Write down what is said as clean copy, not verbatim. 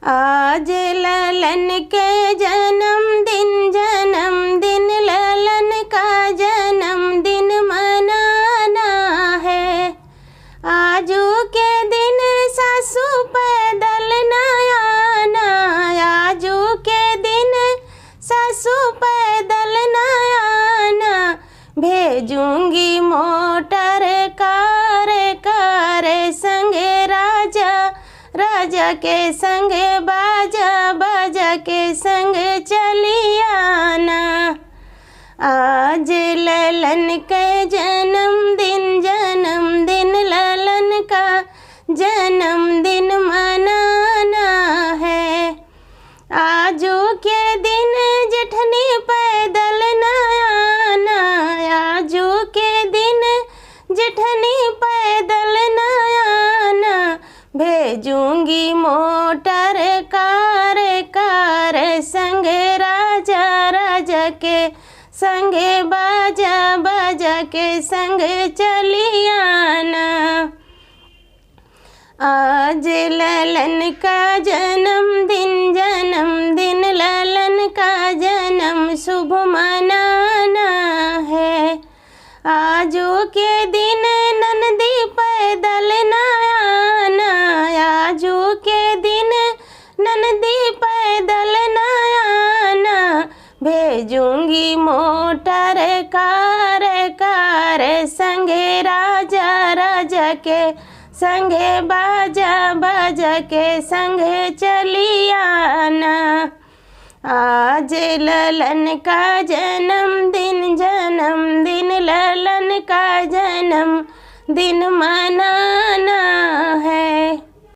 आज ललन के जन्मदिन ललन का जन्मदिन मनाना है। आजू के दिन सासू पैदल न आना, आजू के दिन सासू पैदल न आना। भेजूंगी मोटर कार संगे राजा के संगे बाजा के संग चली आना। आज ललन के जन्मदिन ललन का जन्मदिन मनाना है। आजू के दिन जेठनी पैदल न आना, आजू के दिन जेठनी पैदल न आना। भेजूंगी मोटर कार संगे राजा के संगे बाजा के संग चली आना। आज ललन का जन्मदिन ललन का जन्म शुभ मनाना है। आजू के दिन नंदी पैदल न आना, आजू के दिन नंदी पैदल न आना। भेजूंगी मोटर कार संगे राजा के संगे बाजा के संगे चली आना। आज ललन का जन्मदिन ललन का जन्मदिन मनाना है।